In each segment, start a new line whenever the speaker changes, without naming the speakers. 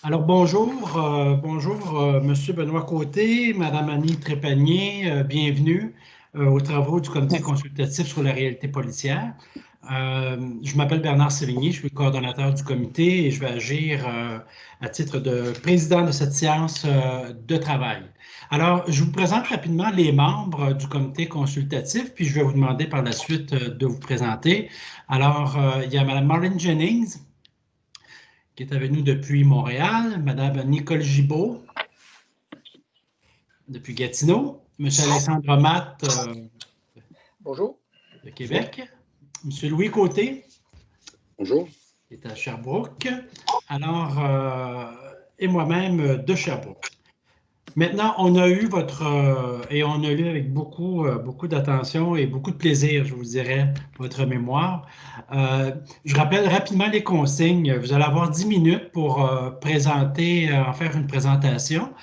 Alors bonjour, Monsieur Benoît Côté, Madame Annie Trépanier, bienvenue aux travaux du Comité consultatif sur la réalité policière. Je m'appelle Bernard Sévigny, je suis le coordonnateur du comité et je vais agir à titre de président de cette séance de travail. Alors, je vous présente rapidement les membres du comité consultatif, puis je vais vous demander par la suite de vous présenter. Alors, il y a Madame Marlene Jennings, qui est avec nous depuis Montréal, Madame Nicole Gibault, depuis Gatineau, Monsieur Alexandre Matt
Bonjour.
de Québec, Monsieur Louis Côté,
Bonjour.
qui est à Sherbrooke, alors, et moi-même de Sherbrooke. Maintenant, on a eu et on a lu avec beaucoup d'attention et beaucoup de plaisir, je vous dirais, votre mémoire. Je rappelle rapidement les consignes. Vous allez avoir 10 minutes pour en faire une présentation.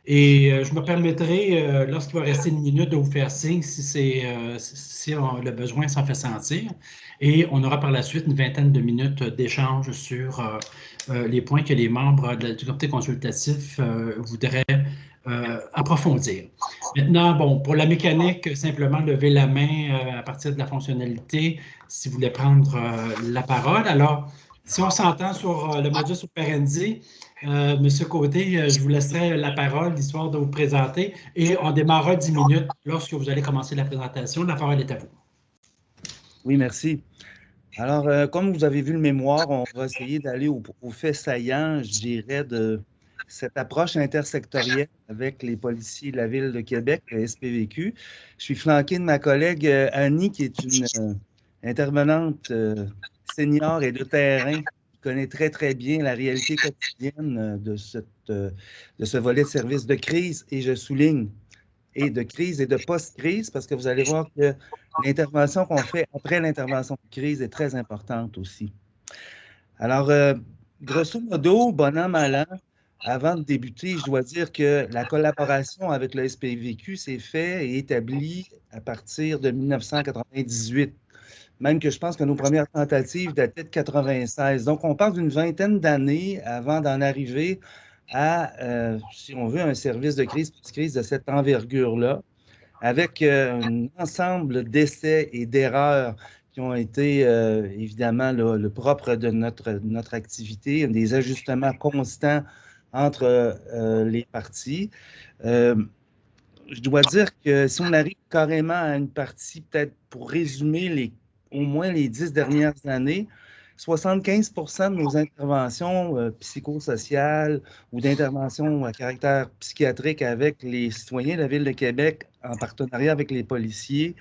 Et je me permettrai, lorsqu'il va rester une minute, de vous faire signe si le besoin s'en fait sentir. Et on aura par la suite une vingtaine de minutes d'échange sur les points que les membres du comité consultatif voudraient approfondir. Maintenant, bon, pour la mécanique, simplement lever la main à partir de la fonctionnalité si vous voulez prendre la parole. Alors, si on s'entend sur le modus operandi, Monsieur Côté, je vous laisserai la parole, l'histoire de vous présenter, et on démarrera 10 minutes lorsque vous allez commencer la présentation. La parole est à vous.
Oui, merci. Alors, comme vous avez vu le mémoire, on va essayer d'aller au fait saillant, je dirais, de cette approche intersectorielle avec les policiers de la Ville de Québec, le SPVQ. Je suis flanqué de ma collègue Annie, qui est une intervenante senior et de terrain, qui connaît très, très bien la réalité quotidienne de ce volet de service de crise, et je souligne, et de crise et de post-crise, parce que vous allez voir que l'intervention qu'on fait après l'intervention de crise est très importante aussi. Alors, grosso modo, bon an, mal an, avant de débuter, je dois dire que la collaboration avec le SPVQ s'est faite et établie à partir de 1998. Même que je pense que nos premières tentatives dataient de 96. Donc, on parle d'une vingtaine d'années avant d'en arriver à, si on veut, un service de crise post-crise de cette envergure-là, avec un ensemble d'essais et d'erreurs qui ont été évidemment le propre de notre activité, des ajustements constants entre les parties. Je dois dire que si on arrive carrément à une partie, peut-être pour résumer au moins les 10 dernières années, 75 de nos interventions psychosociales ou d'interventions à caractère psychiatrique avec les citoyens de la Ville de Québec en partenariat avec les policiers,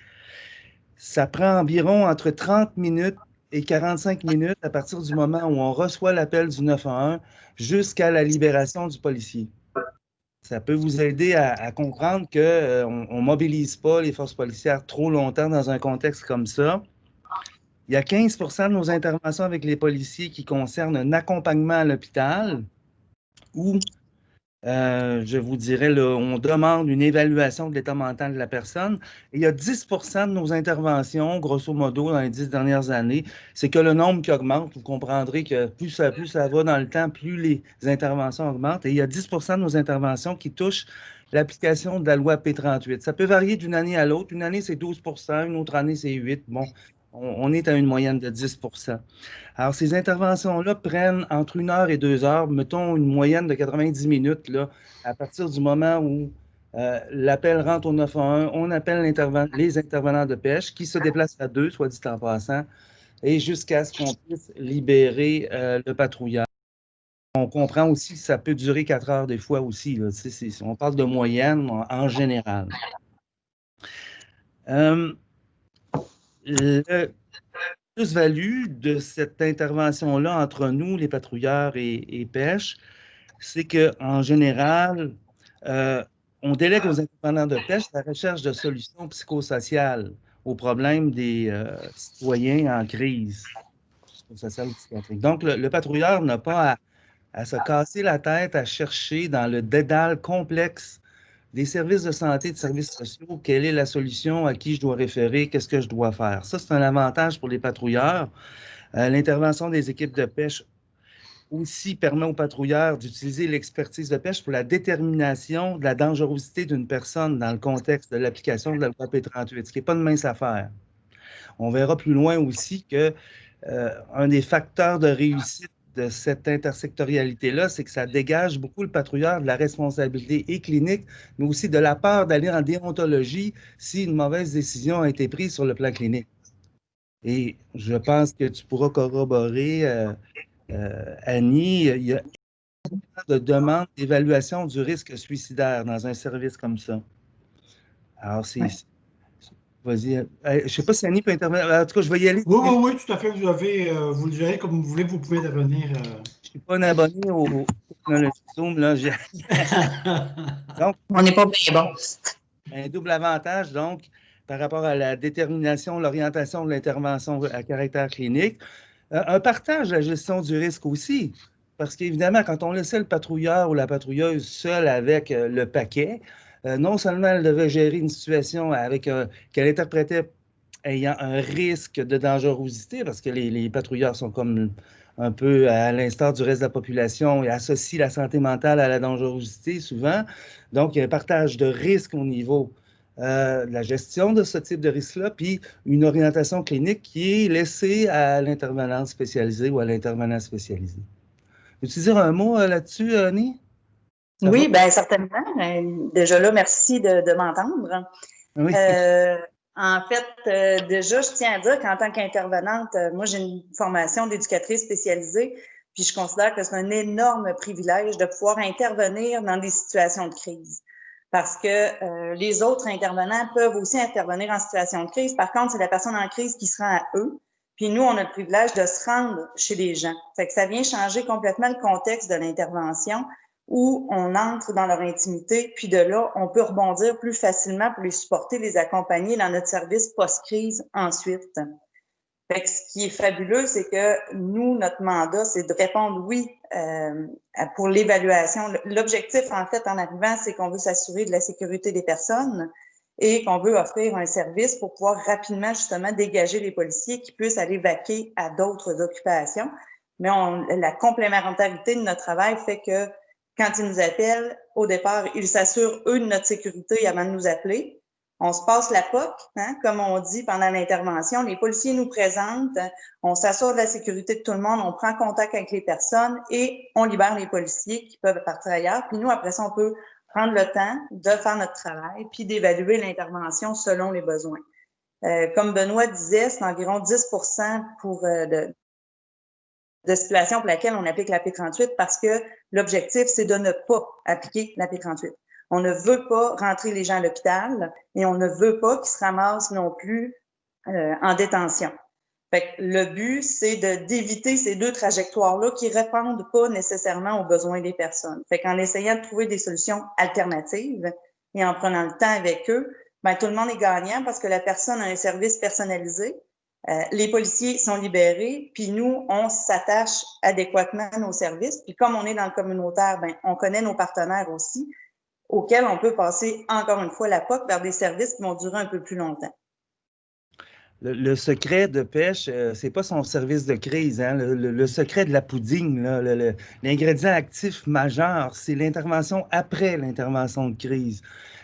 ça prend environ entre 30 minutes et 45 minutes à partir du moment où on reçoit l'appel du 911 jusqu'à la libération du policier. Ça peut vous aider à comprendre qu'on ne mobilise pas les forces policières trop longtemps dans un contexte comme ça. Il y a 15 de nos interventions avec les policiers qui concernent un accompagnement à l'hôpital où, je vous dirais, là, on demande une évaluation de l'état mental de la personne. Et il y a 10 de nos interventions, grosso modo, dans les 10 dernières années, c'est que le nombre qui augmente. Vous comprendrez que plus ça va dans le temps, plus les interventions augmentent. Et il y a 10 de nos interventions qui touchent l'application de la loi P38. Ça peut varier d'une année à l'autre. Une année, c'est 12 une autre année, c'est 8. Bon, on est à une moyenne de 10 . Alors, ces interventions-là prennent entre 1 heure et 2 heures, mettons une moyenne de 90 minutes, là, à partir du moment où l'appel rentre au 911, on appelle les intervenants de pêche qui se déplacent à 2, soit dit en passant, et jusqu'à ce qu'on puisse libérer le patrouilleur. On comprend aussi que ça peut durer 4 heures des fois aussi. Là, on parle de moyenne en général. Le plus-value de cette intervention-là entre nous, les patrouilleurs et pêche, c'est qu'en général, on délègue aux intervenants de pêche la recherche de solutions psychosociales aux problèmes des citoyens en crise psychosociale ou psychiatrique. Donc, le patrouilleur n'a pas à se casser la tête à chercher dans le dédale complexe des services de santé, de services sociaux, quelle est la solution, à qui je dois référer, qu'est-ce que je dois faire. Ça, c'est un avantage pour les patrouilleurs. L'intervention des équipes de pêche aussi permet aux patrouilleurs d'utiliser l'expertise de pêche pour la détermination de la dangerosité d'une personne dans le contexte de l'application de la loi P38, ce qui n'est pas une mince affaire. On verra plus loin aussi que un des facteurs de réussite de cette intersectorialité-là, c'est que ça dégage beaucoup le patrouilleur de la responsabilité et clinique, mais aussi de la peur d'aller en déontologie si une mauvaise décision a été prise sur le plan clinique. Et je pense que tu pourras corroborer, Annie, il y a de demandes d'évaluation du risque suicidaire dans un service comme ça. Alors, c'est...
Ouais.
Vas-y. Je ne sais pas si Annie peut intervenir. En tout cas, je vais y aller.
Oui, tout à fait. Vous le gérez comme vous voulez, vous pouvez intervenir.
Je ne suis pas un abonné aux technologies Zoom. Là. Donc,
on n'est pas bien bon.
un double avantage, donc, par rapport à la détermination, l'orientation de l'intervention à caractère clinique. Un partage de la gestion du risque aussi. Parce qu'évidemment, quand on laissait le patrouilleur ou la patrouilleuse seule avec le paquet, non seulement elle devait gérer une situation qu'elle interprétait ayant un risque de dangerosité, parce que les patrouilleurs sont comme un peu à l'instar du reste de la population et associent la santé mentale à la dangerosité souvent. Donc, il y a un partage de risque au niveau de la gestion de ce type de risque-là, puis une orientation clinique qui est laissée à l'intervenant spécialisé ou à l'intervenant spécialisé. Veux-tu dire un mot là-dessus, Annie?
Oui, bien certainement. Déjà là, merci de m'entendre.
Oui.
En fait, déjà, je tiens à dire qu'en tant qu'intervenante, moi, j'ai une formation d'éducatrice spécialisée, puis je considère que c'est un énorme privilège de pouvoir intervenir dans des situations de crise. Parce que les autres intervenants peuvent aussi intervenir en situation de crise. Par contre, c'est la personne en crise qui se rend à eux. Puis nous, on a le privilège de se rendre chez les gens. Fait que ça vient changer complètement le contexte de l'intervention où on entre dans leur intimité, puis de là, on peut rebondir plus facilement pour les supporter, les accompagner dans notre service post-crise ensuite. Fait que ce qui est fabuleux, c'est que nous, notre mandat, c'est de répondre oui pour l'évaluation. L'objectif, en fait, en arrivant, c'est qu'on veut s'assurer de la sécurité des personnes et qu'on veut offrir un service pour pouvoir rapidement, justement, dégager les policiers qui puissent aller vaquer à d'autres occupations. Mais la complémentarité de notre travail fait que quand ils nous appellent, au départ, ils s'assurent, eux, de notre sécurité avant de nous appeler. On se passe la POC, hein, comme on dit pendant l'intervention. Les policiers nous présentent, on s'assure de la sécurité de tout le monde, on prend contact avec les personnes et on libère les policiers qui peuvent partir ailleurs. Puis nous, après ça, on peut prendre le temps de faire notre travail puis d'évaluer l'intervention selon les besoins. Comme Benoît disait, c'est environ 10% de situations pour laquelle on applique la P38 parce que l'objectif, c'est de ne pas appliquer la P38. On ne veut pas rentrer les gens à l'hôpital et on ne veut pas qu'ils se ramassent non plus en détention. Fait que le but, c'est d'éviter ces deux trajectoires-là qui ne répondent pas nécessairement aux besoins des personnes. Fait qu'en essayant de trouver des solutions alternatives et en prenant le temps avec eux, ben, tout le monde est gagnant parce que la personne a un service personnalisé. Les policiers sont libérés, puis nous, on s'attache adéquatement à nos services. Puis comme on est dans le communautaire, ben, on connaît nos partenaires aussi, auxquels on peut passer encore une fois la POC vers des services qui vont durer un peu plus longtemps.
Le secret de pêche, c'est pas son service de crise. Hein? Le secret de la pouding, l'ingrédient actif majeur, c'est l'intervention après l'intervention de crise.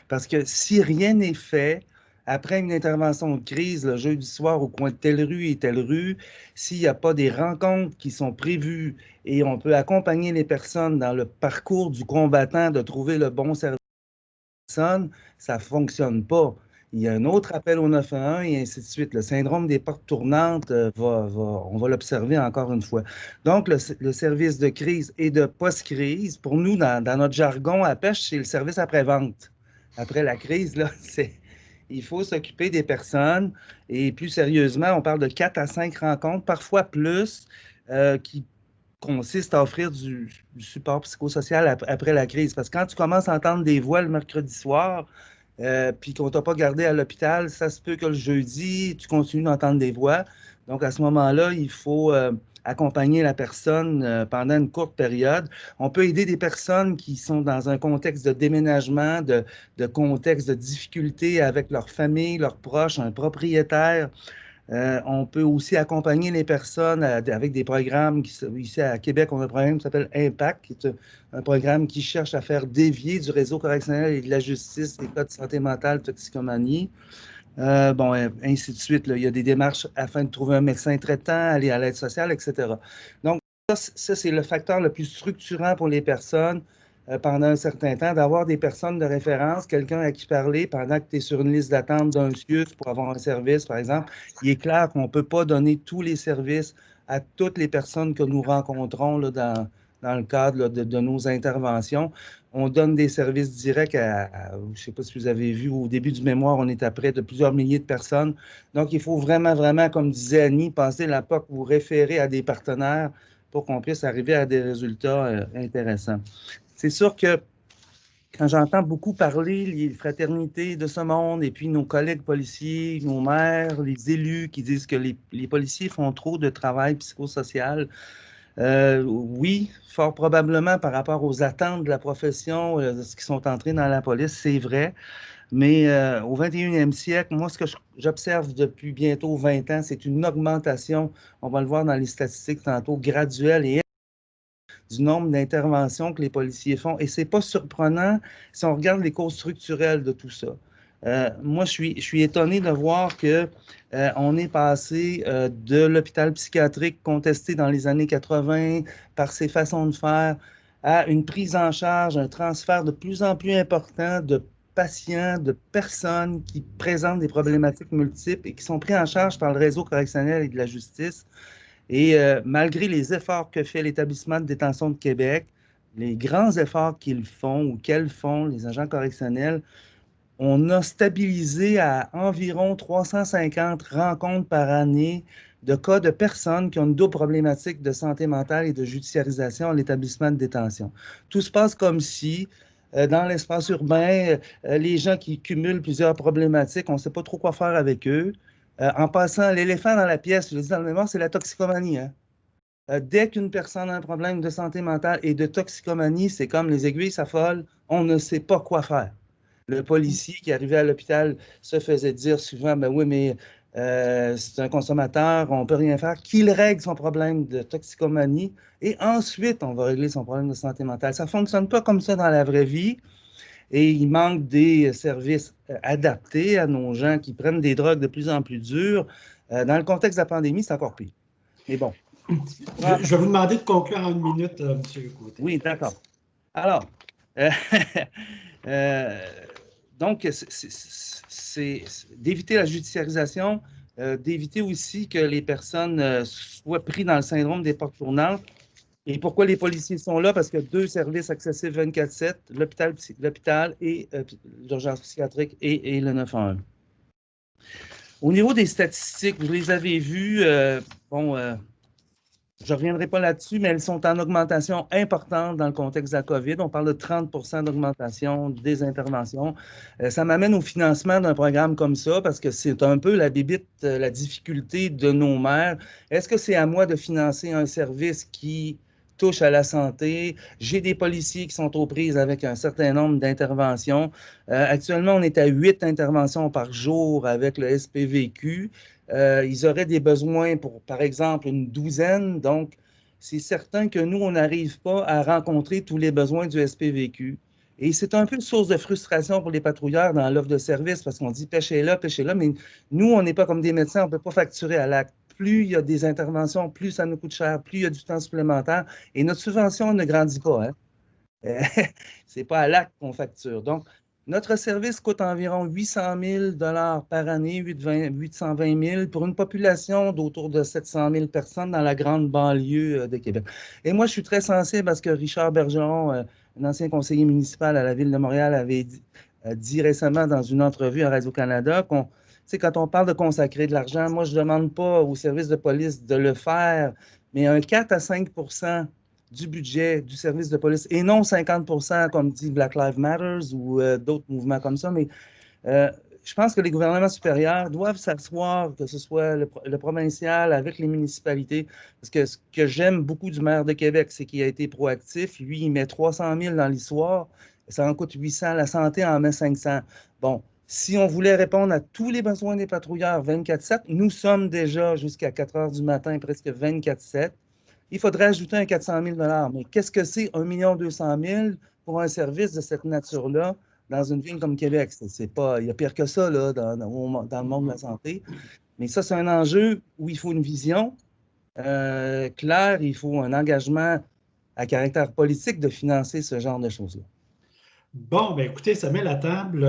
Parce que si rien n'est fait, après une intervention de crise, le jeudi soir au coin de telle rue et telle rue, s'il n'y a pas des rencontres qui sont prévues et on peut accompagner les personnes dans le parcours du combattant de trouver le bon service, ça ne fonctionne pas. Il y a un autre appel au 911 et ainsi de suite. Le syndrome des portes tournantes, on va l'observer encore une fois. Donc, le service de crise et de post-crise, pour nous, dans notre jargon à pêche, c'est le service après-vente. Après la crise, là, il faut s'occuper des personnes et plus sérieusement, on parle de 4 à 5 rencontres, parfois plus, qui consiste à offrir du support psychosocial après la crise. Parce que quand tu commences à entendre des voix le mercredi soir, puis qu'on ne t'a pas gardé à l'hôpital, ça se peut que le jeudi, tu continues d'entendre des voix. Donc, à ce moment-là, il faut accompagner la personne pendant une courte période. On peut aider des personnes qui sont dans un contexte de déménagement, de contexte de difficulté avec leur famille, leurs proches, un propriétaire. On peut aussi accompagner les personnes avec des programmes. Ici à Québec, on a un programme qui s'appelle Impact, qui est un programme qui cherche à faire dévier du réseau correctionnel et de la justice des cas de santé mentale, toxicomanie. Ainsi de suite. Là. Il y a des démarches afin de trouver un médecin traitant, aller à l'aide sociale, etc. Donc, ça c'est le facteur le plus structurant pour les personnes pendant un certain temps, d'avoir des personnes de référence, quelqu'un à qui parler pendant que tu es sur une liste d'attente d'un CIUS pour avoir un service, par exemple. Il est clair qu'on ne peut pas donner tous les services à toutes les personnes que nous rencontrons là, dans le cadre là, de nos interventions. On donne des services directs je ne sais pas si vous avez vu, au début du mémoire, on est à près de plusieurs milliers de personnes. Donc, il faut vraiment, vraiment, comme disait Annie, passer la POC ou référer à des partenaires pour qu'on puisse arriver à des résultats intéressants. C'est sûr que quand j'entends beaucoup parler les fraternités de ce monde et puis nos collègues policiers, nos maires, les élus qui disent que les policiers font trop de travail psychosocial, oui, fort probablement par rapport aux attentes de la profession, de ce qui sont entrés dans la police, c'est vrai. Mais au 21e siècle, moi, ce que j'observe depuis bientôt 20 ans, c'est une augmentation, on va le voir dans les statistiques tantôt, graduelle et du nombre d'interventions que les policiers font. Et ce n'est pas surprenant si on regarde les causes structurelles de tout ça. Moi, je suis étonné de voir qu'on est passé de l'hôpital psychiatrique contesté dans les années 80 par ses façons de faire à une prise en charge, un transfert de plus en plus important de patients, de personnes qui présentent des problématiques multiples et qui sont pris en charge par le réseau correctionnel et de la justice. Et malgré les efforts que fait l'établissement de détention de Québec, les grands efforts qu'ils font ou qu'elles font, les agents correctionnels, on a stabilisé à environ 350 rencontres par année de cas de personnes qui ont une double problématique de santé mentale et de judiciarisation à l'établissement de détention. Tout se passe comme si, dans l'espace urbain, les gens qui cumulent plusieurs problématiques, on ne sait pas trop quoi faire avec eux. En passant, l'éléphant dans la pièce, je le dis dans le mémoire, c'est la toxicomanie. Hein? Dès qu'une personne a un problème de santé mentale et de toxicomanie, c'est comme les aiguilles s'affolent, on ne sait pas quoi faire. Le policier qui arrivait à l'hôpital se faisait dire souvent, ben oui, mais c'est un consommateur, on ne peut rien faire, qu'il règle son problème de toxicomanie et ensuite, on va régler son problème de santé mentale. Ça ne fonctionne pas comme ça dans la vraie vie. Et il manque des services adaptés à nos gens qui prennent des drogues de plus en plus dures. Dans le contexte de la pandémie, c'est encore pire. Mais bon.
Je vais vous demander de conclure en une minute, M. Côté.
Oui, d'accord. Alors, donc, c'est d'éviter la judiciarisation, d'éviter aussi que les personnes soient prises dans le syndrome des portes tournantes. Et pourquoi les policiers sont là? Parce qu'il y a 2 services accessibles 24/7, l'hôpital et l'urgence psychiatrique et le 911. Au niveau des statistiques, vous les avez vues, je ne reviendrai pas là-dessus, mais elles sont en augmentation importante dans le contexte de la COVID. On parle de 30 d'augmentation des interventions. Ça m'amène au financement d'un programme comme ça, parce que c'est un peu la bébite, la difficulté de nos maires. Est-ce que c'est à moi de financer un service qui touche à la santé? J'ai des policiers qui sont aux prises avec un certain nombre d'interventions. Actuellement, on est à 8 interventions par jour avec le SPVQ. Ils auraient des besoins pour, par exemple, une douzaine. Donc, c'est certain que nous, on n'arrive pas à rencontrer tous les besoins du SPVQ. Et c'est un peu une source de frustration pour les patrouilleurs dans l'offre de service parce qu'on dit pêchez là, mais nous, on n'est pas comme des médecins, on ne peut pas facturer à l'acte. Plus il y a des interventions, plus ça nous coûte cher, plus il y a du temps supplémentaire. Et notre subvention ne grandit pas. Hein? Ce n'est pas à l'acte qu'on facture. Donc, notre service coûte environ 800 000 par année, 820 000 pour une population d'autour de 700 000 personnes dans la grande banlieue de Québec. Et moi, je suis très sensible parce que Richard Bergeron, un ancien conseiller municipal à la Ville de Montréal, avait dit récemment dans une entrevue à Radio-Canada qu'on, quand on parle de consacrer de l'argent, moi, je ne demande pas aux services de police de le faire, mais un 4 à 5 du budget du service de police, et non 50 comme dit Black Lives Matter ou d'autres mouvements comme ça, mais je pense que les gouvernements supérieurs doivent s'asseoir, que ce soit le provincial avec les municipalités, parce que ce que j'aime beaucoup du maire de Québec, c'est qu'il a été proactif. Lui, il met 300 000 dans l'histoire, ça en coûte 800, la santé en met 500. Bon, Si on voulait répondre à tous les besoins des patrouilleurs 24/7, nous sommes déjà jusqu'à 4 heures du matin, presque 24/7. Il faudrait ajouter un 400 000 $. Mais qu'est-ce que c'est 1 200 000 pour un service de cette nature-là dans une ville comme Québec? C'est pas, il y a pire que ça là, dans le monde de la santé. Mais ça, c'est un enjeu où il faut une vision claire, il faut un engagement à caractère politique de financer ce genre de choses-là.
Bon, ben écoutez, ça met la table.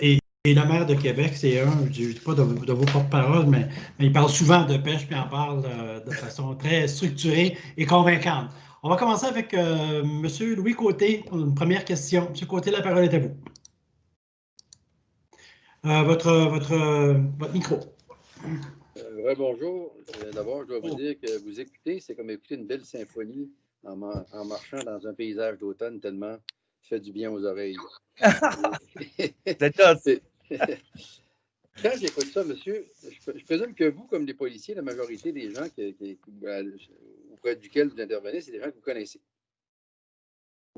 Et le maire de Québec, c'est un, je ne dis pas de vos porte-parole, mais il parle souvent de pêche, puis il en parle de façon très structurée et convaincante. On va commencer avec M. Louis Côté pour une première question. M. Côté, la parole est à vous. Votre micro.
Bonjour. D'abord, je dois vous dire que vous écoutez, c'est comme écouter une belle symphonie en marchant dans un paysage d'automne tellement fait du bien aux oreilles. Quand j'écoute ça, monsieur, je présume que vous, comme les policiers, la majorité des gens auprès duquel vous intervenez, c'est des gens que vous connaissez.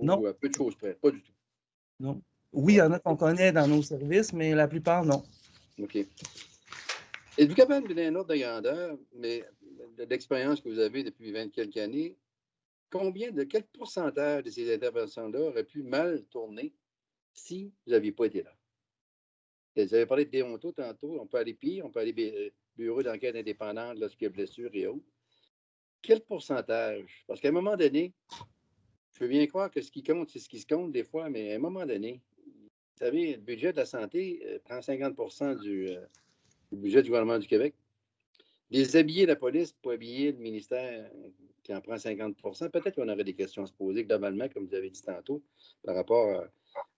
Non.
Ou à peu de choses près, pas du tout.
Non. Oui, il y en a qu'on connaît dans nos services, mais la plupart, non.
OK. Êtes-vous capable de donner un ordre de grandeur, mais de l'expérience que vous avez depuis 20 quelques années, quel pourcentage de ces interventions-là auraient pu mal tourner si vous n'aviez pas été là? Vous avez parlé de déonto tantôt, on peut aller pire, on peut aller bureau d'enquête indépendante lorsqu'il y a blessure et autres. Quel pourcentage? Parce qu'à un moment donné, je veux bien croire que ce qui compte, c'est ce qui se compte des fois, mais à un moment donné, vous savez, le budget de la santé prend 50 du budget du gouvernement du Québec. Déshabiller la police pour habiller le ministère qui en prend 50 peut-être qu'on aurait des questions à se poser globalement, comme vous avez dit tantôt, par rapport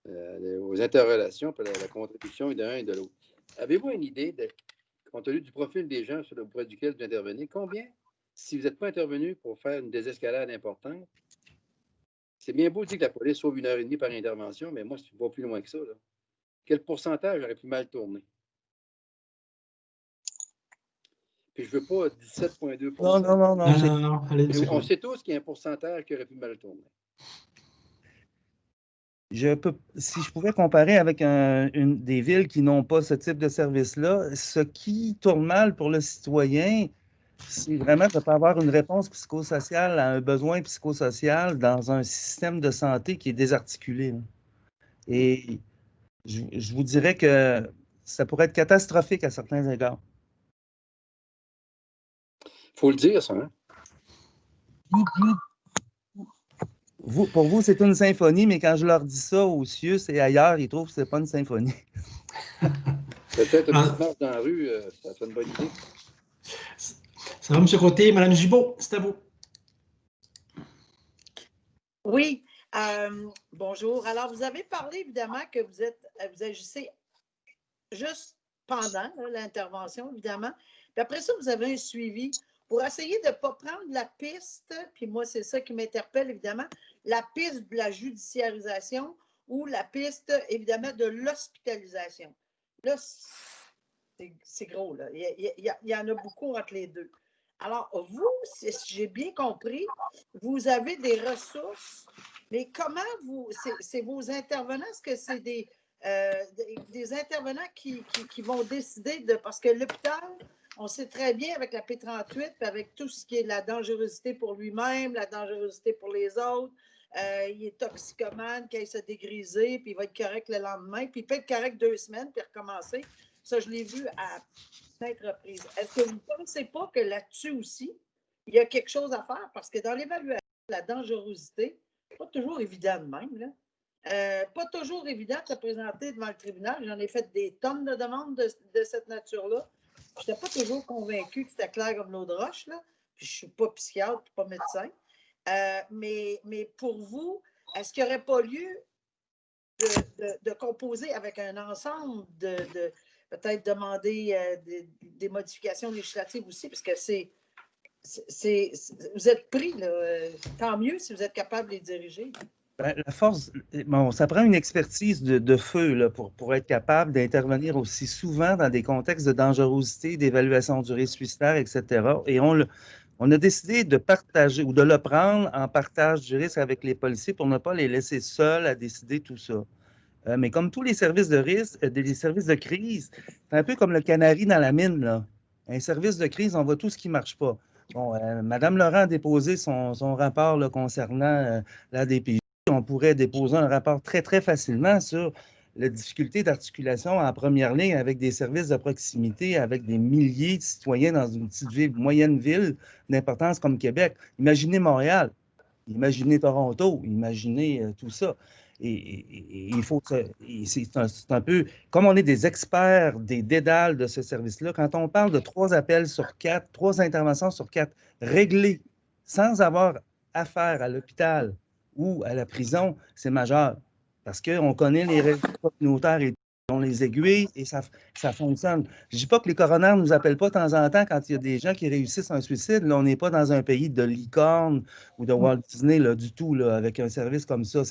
aux interrelations, par la contribution de l'un et de l'autre. Avez-vous une idée, compte tenu du profil des gens auprès duquel vous intervenez, combien, si vous n'êtes pas intervenu pour faire une désescalade importante, c'est bien beau de dire que la police sauve 1h30 par intervention, mais moi, je ne vais plus loin que ça. Là. Quel pourcentage aurait pu mal tourner? Puis je ne veux pas 17,2
Non.
On sait tous qu'il y a un pourcentage qui aurait pu mal tourner.
Si je pouvais comparer avec des villes qui n'ont pas ce type de service-là, ce qui tourne mal pour le citoyen, c'est vraiment de ne pas avoir une réponse psychosociale à un besoin psychosocial dans un système de santé qui est désarticulé. Et je vous dirais que ça pourrait être catastrophique à certains égards.
Il faut le dire, ça. Hein?
Pour vous, c'est une symphonie, mais quand je leur dis ça aux cieux, c'est ailleurs, ils trouvent que ce n'est pas une symphonie.
Peut-être une petite marche dans la rue, ça fait une bonne idée.
Ça va, M. Côté. Mme Gibault, c'est à vous.
Oui, bonjour. Alors, vous avez parlé évidemment que vous agissez juste pendant l'intervention, évidemment. Puis après ça, vous avez un suivi pour essayer de ne pas prendre la piste, puis moi, c'est ça qui m'interpelle, évidemment, la piste de la judiciarisation ou la piste, évidemment, de l'hospitalisation. Là, c'est gros, là. Il y en a beaucoup entre les deux. Alors, vous, si j'ai bien compris, vous avez des ressources, mais comment c'est vos intervenants? Est-ce que c'est des intervenants qui vont décider de... Parce que l'hôpital, on sait très bien avec la P38, puis avec tout ce qui est la dangerosité pour lui-même, la dangerosité pour les autres, il est toxicomane, qu'il se dégriser, puis il va être correct le lendemain, puis il peut être correct 2 semaines, puis recommencer. Ça, je l'ai vu à maintes reprises. Est-ce que vous ne pensez pas que là-dessus aussi, il y a quelque chose à faire? Parce que dans l'évaluation de la dangerosité, pas toujours évident de même, là. Pas toujours évident de se présenter devant le tribunal. J'en ai fait des tonnes de demandes de cette nature-là. Je n'étais pas toujours convaincue que c'était clair comme l'eau de roche, là. Puis je ne suis pas psychiatre, pas médecin. Mais pour vous, est-ce qu'il n'y aurait pas lieu de composer avec un ensemble de peut-être demander des modifications législatives aussi, parce que vous êtes pris, là, tant mieux si vous êtes capable de les diriger.
Ben, la force, bon, ça prend une expertise de feu là, pour être capable d'intervenir aussi souvent dans des contextes de dangerosité, d'évaluation du risque suicidaire, etc. Et on a décidé de partager ou de le prendre en partage du risque avec les policiers pour ne pas les laisser seuls à décider tout ça. Mais comme tous les services de risque, des services de crise, c'est un peu comme le canari dans la mine, là. Un service de crise, on voit tout ce qui ne marche pas. Bon, Mme Laurent a déposé son rapport là, concernant la DPJ. On pourrait déposer un rapport très, très facilement sur la difficulté d'articulation en première ligne avec des services de proximité, avec des milliers de citoyens dans une petite ville, moyenne ville d'importance comme Québec. Imaginez Montréal, imaginez Toronto, imaginez tout ça. Et il faut que c'est un peu, comme on est des experts des dédales de ce service-là, quand on parle de 3 appels sur 4, 3 interventions sur 4 réglées sans avoir affaire à l'hôpital ou à la prison, c'est majeur. Parce qu'on connaît les réseaux communautaires et on les aiguilles et ça fonctionne. Je ne dis pas que les coronaires ne nous appellent pas de temps en temps quand il y a des gens qui réussissent un suicide. Là, on n'est pas dans un pays de licorne ou de Walt Disney là, du tout, là, avec un service comme ça.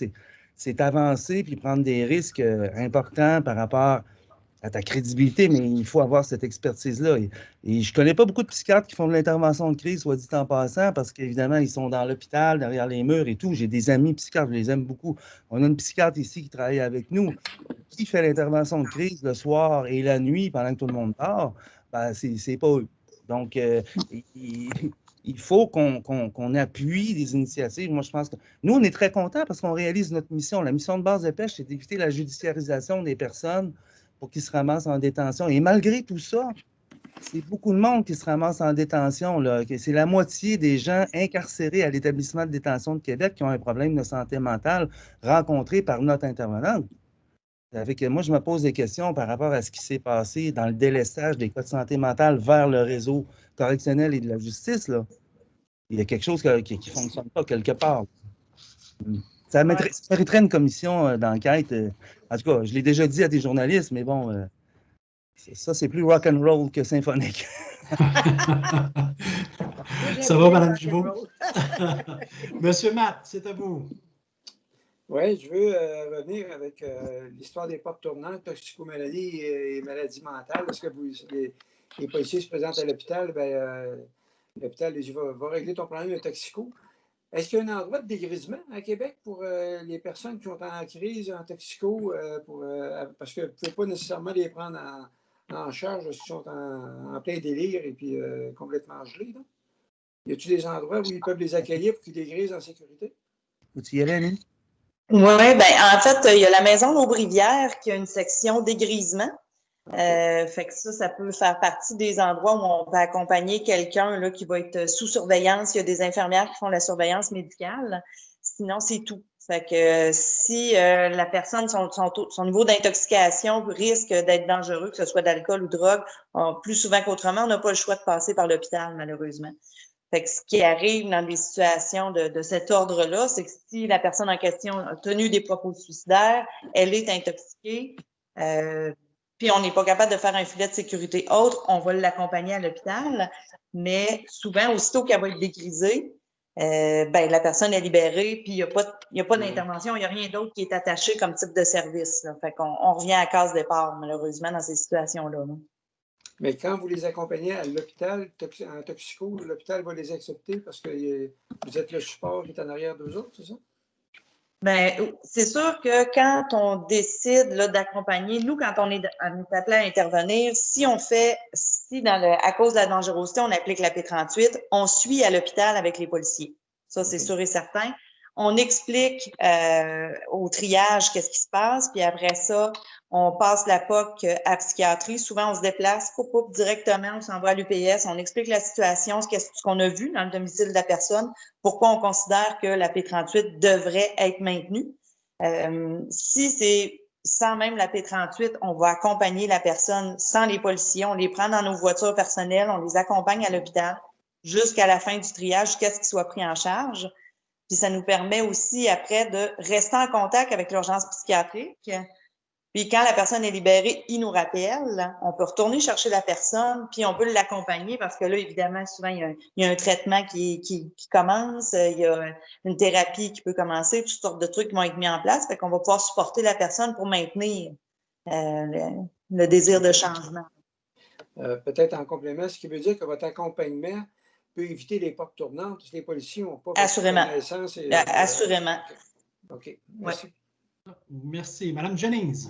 C'est avancer puis prendre des risques importants par rapport à ta crédibilité, mais il faut avoir cette expertise-là. Et je ne connais pas beaucoup de psychiatres qui font de l'intervention de crise, soit dit en passant, parce qu'évidemment, ils sont dans l'hôpital, derrière les murs et tout. J'ai des amis psychiatres, je les aime beaucoup. On a une psychiatre ici qui travaille avec nous, qui fait l'intervention de crise le soir et la nuit pendant que tout le monde dort. Ben, c'est pas eux. Donc, il faut qu'on appuie des initiatives. Moi, je pense que nous, on est très contents parce qu'on réalise notre mission. La mission de base de pêche, c'est d'éviter la judiciarisation des personnes pour qu'ils se ramassent en détention. Et malgré tout ça, c'est beaucoup de monde qui se ramasse en détention. C'est la moitié des gens incarcérés à l'établissement de détention de Québec qui ont un problème de santé mentale rencontré par notre intervenante. Avec, moi, je me pose des questions par rapport à ce qui s'est passé dans le délestage des cas de santé mentale vers le réseau correctionnel et de la justice. Là. Il y a quelque chose qui ne fonctionne pas quelque part. Ça mériterait une commission d'enquête. En tout cas, je l'ai déjà dit à des journalistes, mais bon, ça, c'est plus rock and roll que symphonique.
Ça va, Mme Gibault? Monsieur Matt, c'est à vous.
Oui, je veux revenir avec l'histoire des portes tournantes, toxicomaladie et maladies mentales. Est-ce que les policiers se présentent à l'hôpital? L'hôpital va régler ton problème de toxico. Est-ce qu'il y a un endroit de dégrisement à Québec pour les personnes qui sont en crise, en toxico, parce que vous ne pouvez pas nécessairement les prendre en charge s'ils sont en plein délire et puis complètement gelés? Là? Y a-t-il des endroits où ils peuvent les accueillir pour qu'ils dégrisent en sécurité?
Faut-tu y aller, Annie?
Oui, bien, en fait, il y a la maison d'Aubrivière qui a une section dégrisement. Fait que ça peut faire partie des endroits où on va accompagner quelqu'un là, qui va être sous surveillance. Il y a des infirmières qui font la surveillance médicale. Sinon, c'est tout. Fait que si la personne, son niveau d'intoxication risque d'être dangereux, que ce soit d'alcool ou de drogue, plus souvent qu'autrement, on n'a pas le choix de passer par l'hôpital, malheureusement. Fait que ce qui arrive dans des situations de cet ordre-là, c'est que si la personne en question a tenu des propos suicidaires, elle est intoxiquée, puis on n'est pas capable de faire un filet de sécurité autre, on va l'accompagner à l'hôpital, mais souvent, aussitôt qu'elle va être dégrisée, la personne est libérée, puis il n'y a pas d'intervention, il n'y a rien d'autre qui est attaché comme type de service. Là. Fait qu'on revient à case départ, malheureusement, dans ces situations-là. Là.
Mais quand vous les accompagnez à l'hôpital, en toxico, l'hôpital va les accepter parce que vous êtes le support qui est en arrière d'eux autres, c'est ça?
Bien, c'est sûr que quand on décide d'accompagner, nous, quand on est appelé à intervenir, si à cause de la dangerosité, on applique la P38, on suit à l'hôpital avec les policiers. Ça, c'est sûr et certain. On explique au triage qu'est-ce qui se passe, puis après ça, on passe la POC à psychiatrie. Souvent, on se déplace directement, on s'en va à l'UPS, on explique la situation, ce qu'on a vu dans le domicile de la personne, pourquoi on considère que la P38 devrait être maintenue. Si c'est sans même la P38, on va accompagner la personne sans les policiers, on les prend dans nos voitures personnelles, on les accompagne à l'hôpital jusqu'à la fin du triage, jusqu'à ce qu'ils soient pris en charge. Puis ça nous permet aussi, après, de rester en contact avec l'urgence psychiatrique. Puis quand la personne est libérée, il nous rappelle. On peut retourner chercher la personne, puis on peut l'accompagner parce que là, évidemment, souvent, il y a un traitement qui commence, il y a une thérapie qui peut commencer, toutes sortes de trucs qui vont être mis en place. Fait qu'on va pouvoir supporter la personne pour maintenir le désir de changement.
Peut-être en complément, ce qui veut dire que votre accompagnement peut éviter les portes tournantes, parce que les policiers n'ont pas
Assurément.
connaissance.
Assurément.
OK. Merci.
Ouais.
Merci. Madame Jennings.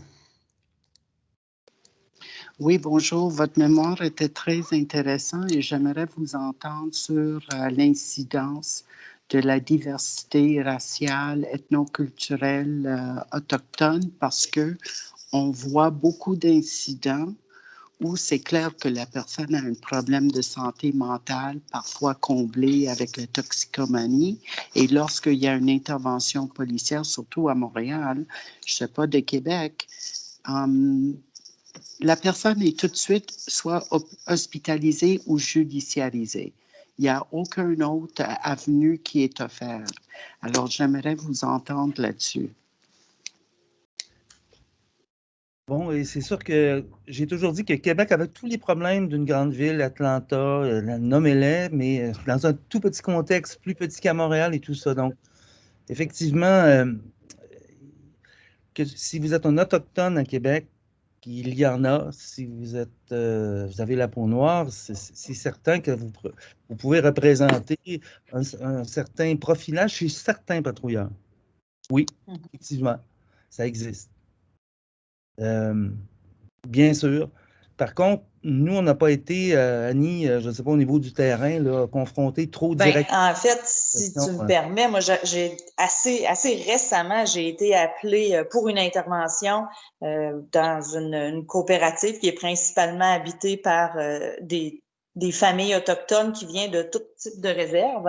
Oui, bonjour. Votre mémoire était très intéressant et j'aimerais vous entendre sur l'incidence de la diversité raciale, ethnoculturelle autochtone parce que on voit beaucoup d'incidents où c'est clair que la personne a un problème de santé mentale, parfois comblé avec la toxicomanie. Et lorsqu'il y a une intervention policière, surtout à Montréal, je ne sais pas de Québec, la personne est tout de suite soit hospitalisée ou judiciarisée. Il n'y a aucune autre avenue qui est offerte. Alors, j'aimerais vous entendre là-dessus.
Bon, et c'est sûr que j'ai toujours dit que Québec avait tous les problèmes d'une grande ville, Atlanta, nommez-les, mais dans un tout petit contexte, plus petit qu'à Montréal et tout ça. Donc, effectivement, que si vous êtes un autochtone à Québec, il y en a. Si vous êtes, vous avez la peau noire, c'est certain que vous pouvez représenter un certain profilage chez certains patrouilleurs. Oui, effectivement, ça existe. Bien sûr. Par contre, nous, on n'a pas été, Annie, je ne sais pas, au niveau du terrain, là, confrontés trop directement.
En fait, si tu me permets, moi, j'ai assez récemment, j'ai été appelée pour une intervention dans une coopérative qui est principalement habitée par des familles autochtones qui viennent de tout type de réserve.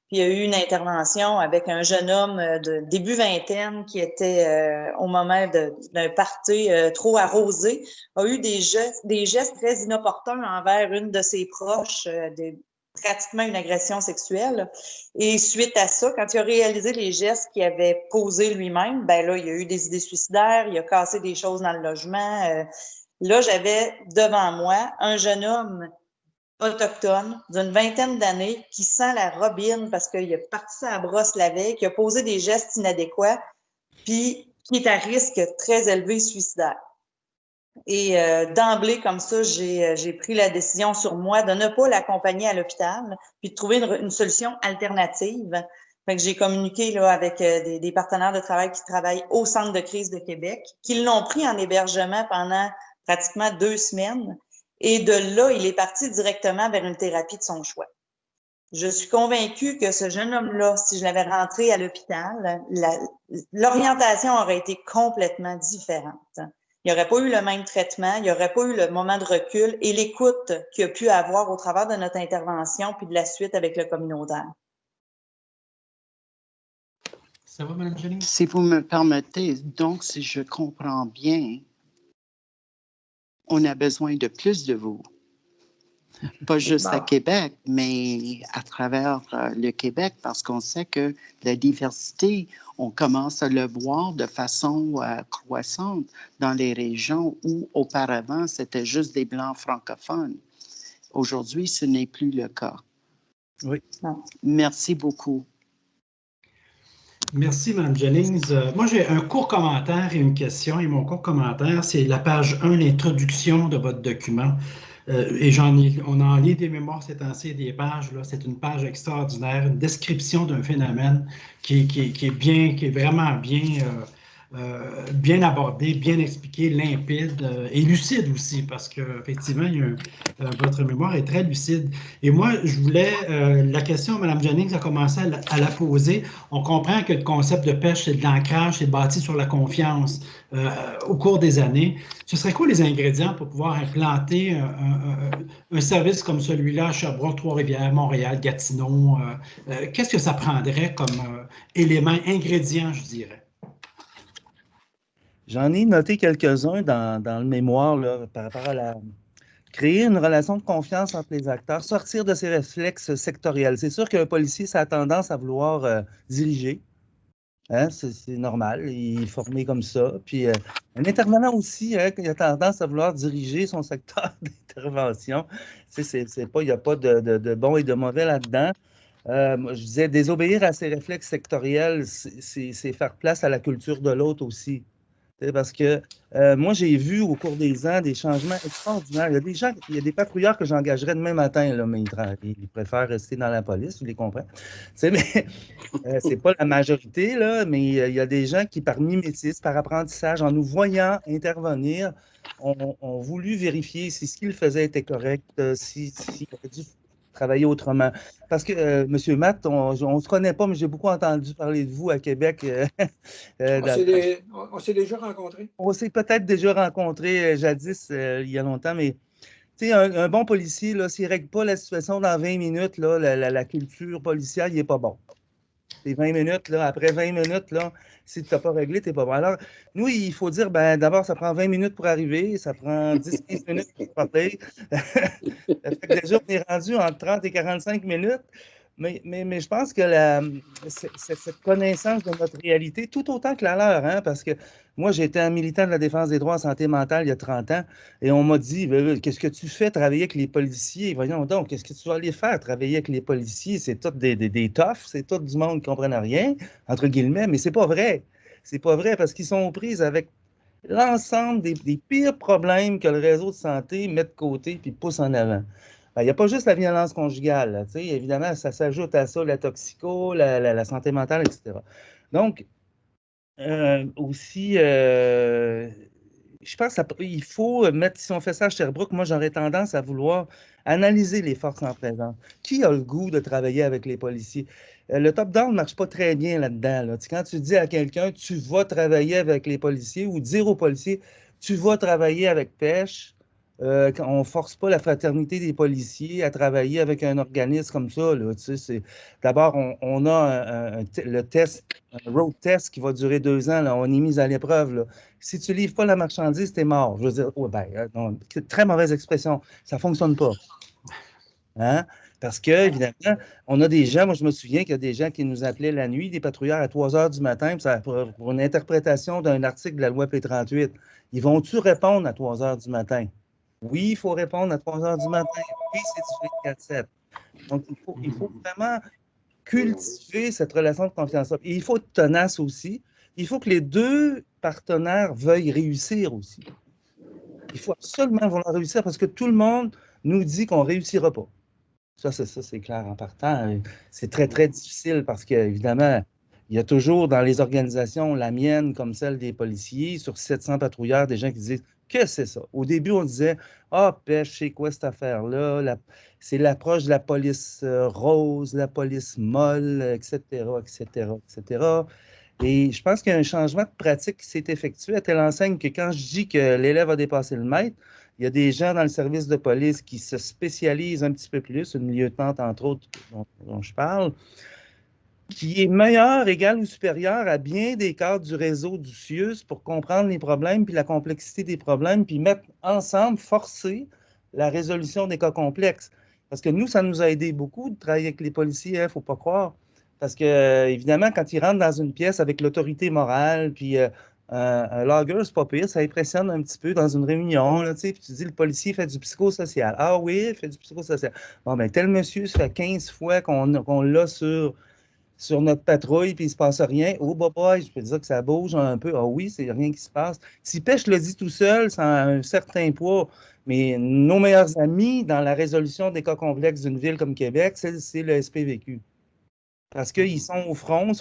Puis il y a eu une intervention avec un jeune homme de début vingtaine qui était au moment d'un party trop arrosé, a eu des gestes très inopportuns envers une de ses proches, pratiquement une agression sexuelle. Et suite à ça, quand il a réalisé les gestes qu'il avait posés lui-même, ben là, il y a eu des idées suicidaires, il a cassé des choses dans le logement. Là, j'avais devant moi un jeune homme autochtone d'une vingtaine d'années qui sent la robine parce qu'il a parti sa brosse la veille, qui a posé des gestes inadéquats, puis qui est à risque très élevé suicidaire. Et d'emblée, comme ça, j'ai pris la décision sur moi de ne pas l'accompagner à l'hôpital, puis de trouver une solution alternative. Fait que j'ai communiqué là, avec des partenaires de travail qui travaillent au Centre de crise de Québec, qui l'ont pris en hébergement pendant pratiquement 2 semaines. Et de là, il est parti directement vers une thérapie de son choix. Je suis convaincue que ce jeune homme-là, si je l'avais rentré à l'hôpital, l'orientation aurait été complètement différente. Il n'y aurait pas eu le même traitement, il n'y aurait pas eu le moment de recul et l'écoute qu'il a pu avoir au travers de notre intervention puis de la suite avec le communautaire.
Ça va, Mme Jennings?
Si vous me permettez, donc, si je comprends bien, on a besoin de plus de vous. Pas juste à Québec, mais à travers le Québec, parce qu'on sait que la diversité, on commence à le voir de façon croissante dans les régions où auparavant, c'était juste des Blancs francophones. Aujourd'hui, ce n'est plus le cas.
Oui.
Merci beaucoup.
Merci, Mme Jennings. Moi, j'ai un court commentaire et une question. Et mon court commentaire, c'est la page 1, l'introduction de votre document. Et on en lit des mémoires ces temps-ci, des pages. C'est une page extraordinaire, une description d'un phénomène qui est vraiment bien abordé, bien expliqué, limpide et lucide aussi, parce qu'effectivement, votre mémoire est très lucide. Et moi, je voulais, la question, Mme Jennings a commencé à la poser. On comprend que le concept de pêche, c'est de l'ancrage, c'est bâti sur la confiance au cours des années. Ce serait quoi les ingrédients pour pouvoir implanter un service comme celui-là à Sherbrooke, Trois-Rivières, Montréal, Gatineau? Qu'est-ce que ça prendrait comme élément, ingrédient, je dirais?
J'en ai noté quelques-uns dans le mémoire là, par rapport à créer une relation de confiance entre les acteurs, sortir de ces réflexes sectoriels. C'est sûr qu'un policier, ça a tendance à vouloir diriger. Hein, c'est normal, il est formé comme ça. Puis un intervenant aussi, hein, il a tendance à vouloir diriger son secteur d'intervention. Il n'y a pas de bon et de mauvais là-dedans. Je disais, désobéir à ces réflexes sectoriels, c'est faire place à la culture de l'autre aussi. Parce que moi, j'ai vu au cours des ans des changements extraordinaires. Il y a des gens, il y a des patrouilleurs que j'engagerais demain matin, là, mais ils préfèrent rester dans la police, je les comprends. Mais c'est pas la majorité, là, mais il y a des gens qui, par mimétisme, par apprentissage, en nous voyant intervenir, ont voulu vérifier si ce qu'ils faisaient était correct, s'il aurait dû travailler autrement. Parce que, M. Matt, on ne se connaît pas, mais j'ai beaucoup entendu parler de vous à Québec.
On s'est déjà rencontrés.
On s'est peut-être déjà rencontrés jadis, il y a longtemps, mais tu sais, un bon policier, s'il ne règle pas la situation dans 20 minutes, là, la culture policière, il n'est pas bon. Les 20 minutes, là, après 20 minutes, là, si tu n'as pas réglé, tu n'es pas bon. Alors, nous, il faut dire, ben, d'abord, ça prend 20 minutes pour arriver, ça prend 10-15 minutes pour parler. Ça fait que déjà, on est rendu entre 30 et 45 minutes. Mais je pense que cette connaissance de notre réalité, tout autant que la leur, hein, parce que moi, j'étais un militant de la défense des droits en santé mentale il y a 30 ans, et on m'a dit, qu'est-ce que tu fais travailler avec les policiers? Voyons donc, qu'est-ce que tu vas aller faire travailler avec les policiers? C'est tout des toughs, c'est tout du monde qui ne comprennent rien, entre guillemets, mais c'est pas vrai. C'est pas vrai parce qu'ils sont aux prises avec l'ensemble des pires problèmes que le réseau de santé met de côté puis pousse en avant. Ben, il n'y a pas juste la violence conjugale, là, évidemment, ça s'ajoute à ça la toxico, la santé mentale, etc. Donc, aussi, je pense qu'il faut mettre, si on fait ça à Sherbrooke, moi j'aurais tendance à vouloir analyser les forces en présence. Qui a le goût de travailler avec les policiers? Le top-down ne marche pas très bien là-dedans. Là. Quand tu dis à quelqu'un, tu vas travailler avec les policiers ou dire aux policiers, tu vas travailler avec pêche, on ne force pas la fraternité des policiers à travailler avec un organisme comme ça. Là, d'abord, on a le test, un road test qui va durer 2 ans. Là, on est mis à l'épreuve. Là. Si tu ne livres pas la marchandise, tu es mort. Je veux dire, oh, ben, non, très mauvaise expression. Ça ne fonctionne pas. Hein? Parce que, évidemment, on a des gens, moi je me souviens qu'il y a des gens qui nous appelaient la nuit, des patrouilleurs à 3 heures du matin, pour une interprétation d'un article de la loi P38. Ils vont-tu répondre à 3 heures du matin? Oui, il faut répondre à 3 heures du matin. Oui, c'est du 24/7. Donc, il faut vraiment cultiver cette relation de confiance-là. Et il faut être tenace aussi. Il faut que les deux partenaires veuillent réussir aussi. Il faut absolument vouloir réussir parce que tout le monde nous dit qu'on ne réussira pas. Ça, c'est clair en partant. C'est très, très difficile parce qu'évidemment, il y a toujours dans les organisations, la mienne comme celle des policiers, sur 700 patrouilleurs, des gens qui disent que c'est ça. Au début, on disait ah, pêche, c'est quoi cette affaire-là? C'est l'approche de la police rose, la police molle, etc., etc., etc. Et je pense qu'il y a un changement de pratique qui s'est effectué à telle enseigne que quand je dis que l'élève a dépassé le maître, il y a des gens dans le service de police qui se spécialisent un petit peu plus, une lieutenante, entre autres, dont je parle, qui est meilleur, égal ou supérieur à bien des cadres du réseau du CIUS pour comprendre les problèmes, puis la complexité des problèmes, puis mettre ensemble, forcer la résolution des cas complexes. Parce que nous, ça nous a aidé beaucoup de travailler avec les policiers, il ne faut pas croire. Parce que, évidemment, quand ils rentrent dans une pièce avec l'autorité morale, puis un logger, c'est pas pire, ça impressionne un petit peu dans une réunion, là, puis tu dis, le policier fait du psychosocial. Ah oui, il fait du psychosocial. Bon, ben tel monsieur, ça fait 15 fois qu'on l'a sur notre patrouille, puis il ne se passe rien. Oh, boy, je peux dire que ça bouge un peu. Ah oui, c'est rien qui se passe. Si Pêche le dit tout seul, ça a un certain poids. Mais nos meilleurs amis dans la résolution des cas complexes d'une ville comme Québec, c'est le SPVQ. Parce qu'ils sont au front,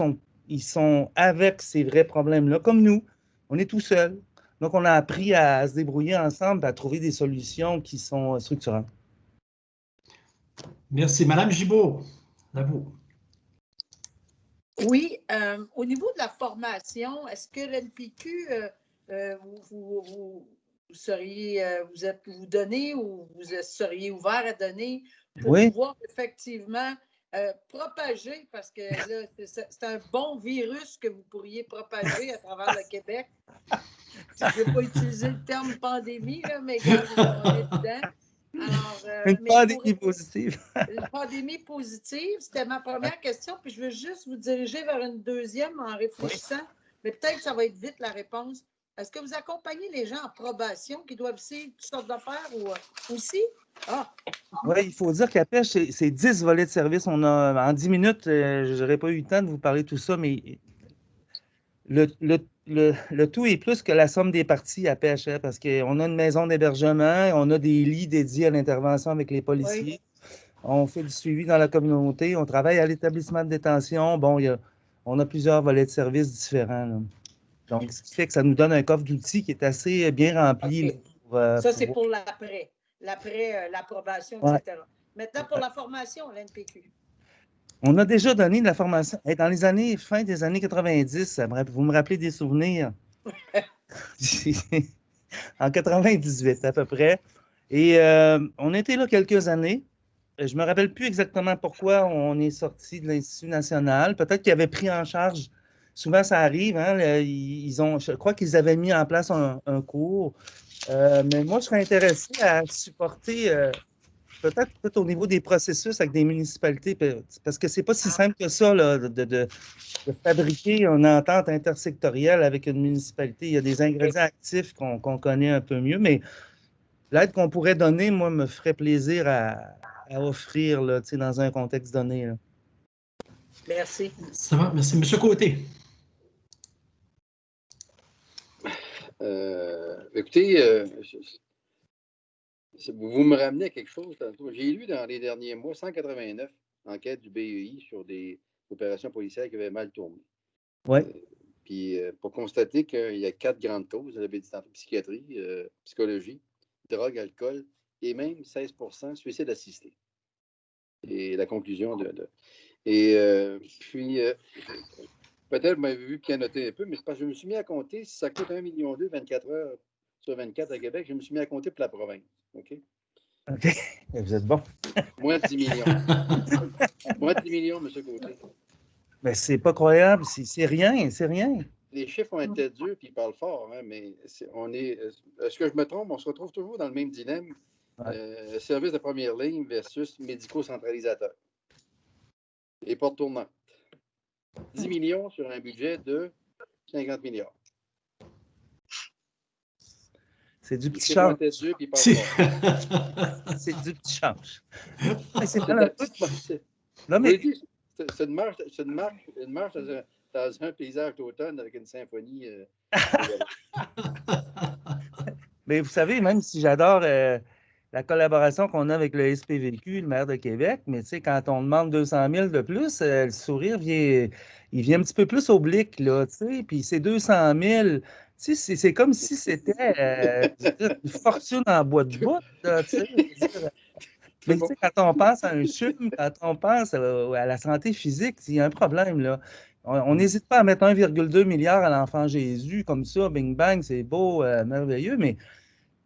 ils sont avec ces vrais problèmes-là, comme nous. On est tout seul. Donc, on a appris à se débrouiller ensemble, à trouver des solutions qui sont structurantes.
Merci. Madame Gibault, à vous.
Oui, au niveau de la formation, est-ce que l'NPQ, vous donnez ou vous seriez ouvert à donner pour pouvoir effectivement propager, parce que là, c'est un bon virus que vous pourriez propager à travers le Québec. Je ne vais pas utiliser le terme pandémie, là, mais on est dedans. Alors,
une pandémie positive.
Une pandémie positive, c'était ma première question, puis je veux juste vous diriger vers une deuxième en réfléchissant, mais peut-être que ça va être vite la réponse. Est-ce que vous accompagnez les gens en probation qui doivent suivre toutes sortes d'affaires ou aussi? Ah!
Oui, il faut dire qu'à Pêche, c'est 10 volets de service. On a, en 10 minutes, je n'aurais pas eu le temps de vous parler de tout ça, mais le tout est plus que la somme des parties à pêche, hein, parce qu'on a une maison d'hébergement, on a des lits dédiés à l'intervention avec les policiers. On fait du suivi dans la communauté, on travaille à l'établissement de détention. Bon, on a plusieurs volets de services différents, là. Donc, ce qui fait que ça nous donne un coffre d'outils qui est assez bien rempli.
OK.
Là,
Ça, c'est pour l'après, l'approbation,
Ouais.
etc. Maintenant, pour la formation, l'NPQ.
On a déjà donné de la formation. Dans les années, fin des années 90, vous me rappelez des souvenirs? En 98 à peu près. Et on était là quelques années. Je ne me rappelle plus exactement pourquoi on est sorti de l'Institut national. Peut-être qu'ils avaient pris en charge. Souvent, ça arrive. Hein, je crois qu'ils avaient mis en place un cours. Mais moi, je serais intéressé à supporter peut-être au niveau des processus avec des municipalités, parce que c'est pas si simple que ça là, de fabriquer une entente intersectorielle avec une municipalité. Il y a des ingrédients actifs qu'on connaît un peu mieux, mais l'aide qu'on pourrait donner, moi, me ferait plaisir à offrir là, dans un contexte donné. Là.
Merci.
Ça va, merci. Monsieur Côté.
Écoutez, vous me ramenez à quelque chose tantôt. J'ai lu dans les derniers mois 189 enquêtes du BEI sur des opérations policières qui avaient mal tourné.
Oui.
Puis pour constater qu'il y a 4 grandes causes, vous avez dit tantôt, psychiatrie, psychologie, drogue, alcool, et même 16% suicide assisté. Et la conclusion Et puis, peut-être vous m'avez vu pianoter un peu, mais c'est parce que je me suis mis à compter, si ça coûte 1,2 million 24 heures sur 24 à Québec, je me suis mis à compter pour la province. OK?
OK. Vous êtes bon.
Moins de 10 millions. Moins de 10 millions, M. Côté.
Mais c'est pas croyable. C'est rien. C'est rien.
Les chiffres ont été durs puis ils parlent fort, hein, mais est-ce que je me trompe? On se retrouve toujours dans le même dilemme. Ouais. Service de première ligne versus médico-centralisateur. Et porte tournante. 10 millions sur un budget de 50 milliards.
C'est du petit change. C'est du petit change. C'est
une marche dans un paysage d'automne avec une symphonie.
Mais vous savez, même si j'adore la collaboration qu'on a avec le SPVQ, le maire de Québec, mais tu sais, quand on demande 200 000 de plus, le sourire vient un petit peu plus oblique, là, tu sais, puis c'est 200 000. Tu sais, c'est comme si c'était une fortune en bois de bout, là, tu sais. Mais tu sais, quand on pense à un CHUM, quand on pense à la santé physique, il y a un problème, là. On n'hésite pas à mettre 1,2 milliard à l'enfant Jésus, comme ça, bing bang, c'est beau, merveilleux, mais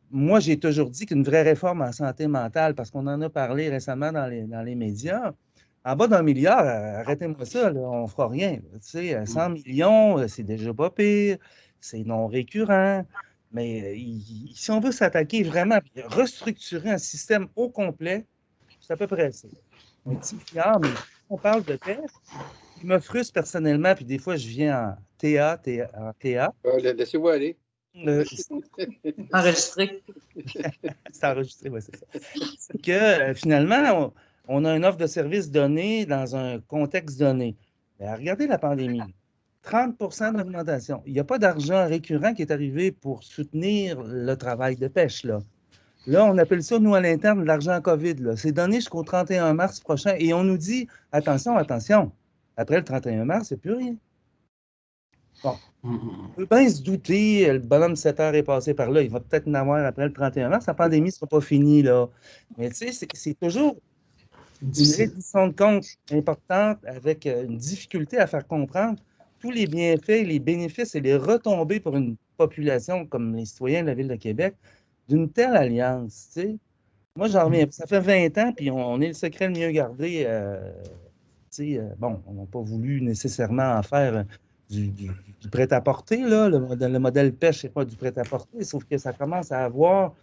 moi, j'ai toujours dit qu'une vraie réforme en santé mentale, parce qu'on en a parlé récemment dans les médias, en bas d'1 milliard, arrêtez-moi ça, là, on ne fera rien. Tu sais, 100 millions, c'est déjà pas pire, c'est non récurrent, mais si on veut s'attaquer vraiment, restructurer un système au complet, c'est à peu près ça. Un petit milliard, mais on parle de pêche, qui me frustre personnellement, puis des fois, je viens en TA.
Laissez-vous aller.
Enregistré.
C'est enregistré, oui, c'est ça. C'est que finalement, on a une offre de service donnée dans un contexte donné. Mais regardez la pandémie. 30 d'augmentation. Il n'y a pas d'argent récurrent qui est arrivé pour soutenir le travail de pêche, là. Là, on appelle ça, nous, à l'interne, de l'argent COVID. C'est donné jusqu'au 31 mars prochain. Et on nous dit, attention, attention, après le 31 mars, il n'y a plus rien. Bon. On peut bien se douter, le bonhomme de 7 heures est passé par là, il va peut-être en avoir après le 31 mars, la pandémie ne sera pas finie, là. Mais tu sais, c'est toujours une reddition de compte importante avec une difficulté à faire comprendre tous les bienfaits, les bénéfices et les retombées pour une population comme les citoyens de la Ville de Québec d'une telle alliance, tu sais. Moi, j'en reviens, ça fait 20 ans, puis on est le secret le mieux gardé. Bon, on n'a pas voulu nécessairement en faire du prêt-à-porter, là. Le modèle pêche, c'est pas du prêt-à-porter, sauf que ça commence à avoir,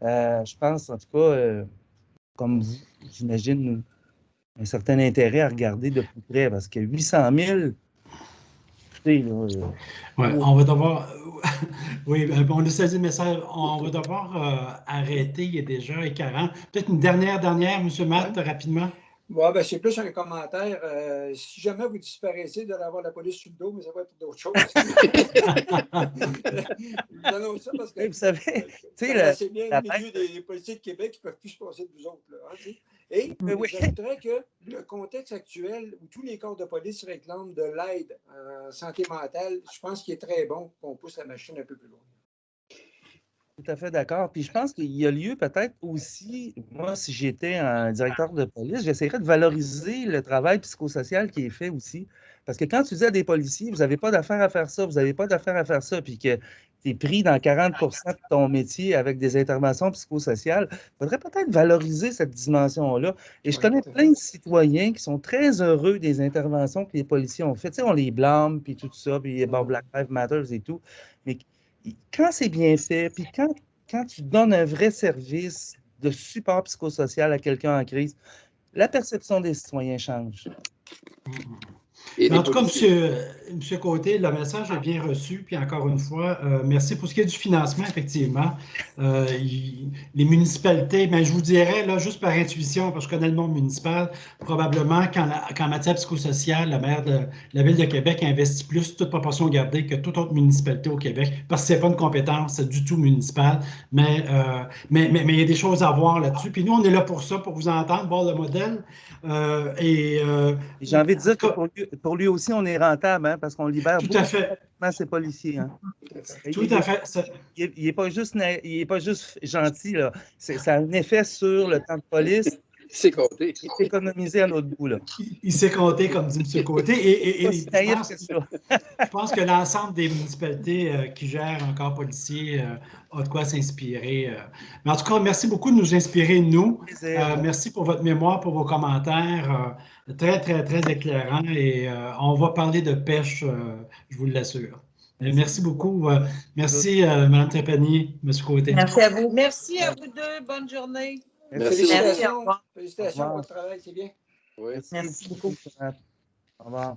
je pense, en tout cas, comme vous, j'imagine, un certain intérêt à regarder de plus près, parce que 800 000,
oui, on va devoir. Oui, on a saisi le message. On va devoir arrêter. Il est déjà écœurant. Peut-être une dernière, M. Matt, rapidement.
Ouais, ben, c'est plus un commentaire. Si jamais vous disparaissez, vous allez avoir la police sur le dos, mais ça va être pour d'autres choses. Je vous annonce ça parce que
Vous savez, tu sais,
c'est bien le milieu des policiers de Québec qui ne peuvent plus se passer de vous autres. Là, hein, tu sais. Et
oui.
j'ajouterais que le contexte actuel où tous les corps de police réclament de l'aide en santé mentale, je pense qu'il est très bon qu'on pousse la machine un peu plus loin.
Tout à fait d'accord. Puis je pense qu'il y a lieu peut-être aussi, moi, si j'étais un directeur de police, j'essaierais de valoriser le travail psychosocial qui est fait aussi. Parce que quand tu dis à des policiers, vous n'avez pas d'affaire à faire ça, vous n'avez pas d'affaire à faire ça, puis que tu es pris dans 40 de ton métier avec des interventions psychosociales, il faudrait peut-être valoriser cette dimension-là. Et je connais plein de citoyens qui sont très heureux des interventions que les policiers ont faites. Tu sais, on les blâme, puis tout ça, puis bon, Black Lives Matter et tout. Mais quand c'est bien fait, puis quand tu donnes un vrai service de support psychosocial à quelqu'un en crise, la perception des citoyens change.
Mais en tout cas, M. Côté, le message est bien reçu. Puis encore une fois, merci. Pour ce qui est du financement, effectivement, les municipalités, mais je vous dirais, là, juste par intuition, parce que je connais le monde municipal, probablement qu'en matière psychosociale, la maire de la Ville de Québec investit plus, toute proportion gardée, que toute autre municipalité au Québec, parce que ce n'est pas une compétence du tout municipale. Mais il y a des choses à voir là-dessus. Puis nous, on est là pour ça, pour vous entendre, voir le modèle.
J'ai envie de dire que pour lui aussi, on est rentable, hein, parce qu'on libère
tout
beaucoup
à fait.
ces policiers. Hein.
Tout à fait.
Il n'est pas juste gentil, là. Ça a un effet sur le temps de police.
Il s'est compté.
Il est économisé à notre bout, là.
Il s'est compté, comme dit M. Côté. Et
je
pense que l'ensemble des municipalités qui gèrent un corps policier a de quoi s'inspirer. Mais en tout cas, merci beaucoup de nous inspirer, nous. Merci pour votre mémoire, pour vos commentaires. Très, très, très éclairants. Et on va parler de pêche, je vous l'assure. Merci beaucoup. Merci, Mme Trépanier, M. Côté.
Merci à vous.
Merci à vous deux. Bonne journée.
Merci.
Félicitations pour votre travail, c'est bien.
Oui.
Merci beaucoup.
Au revoir.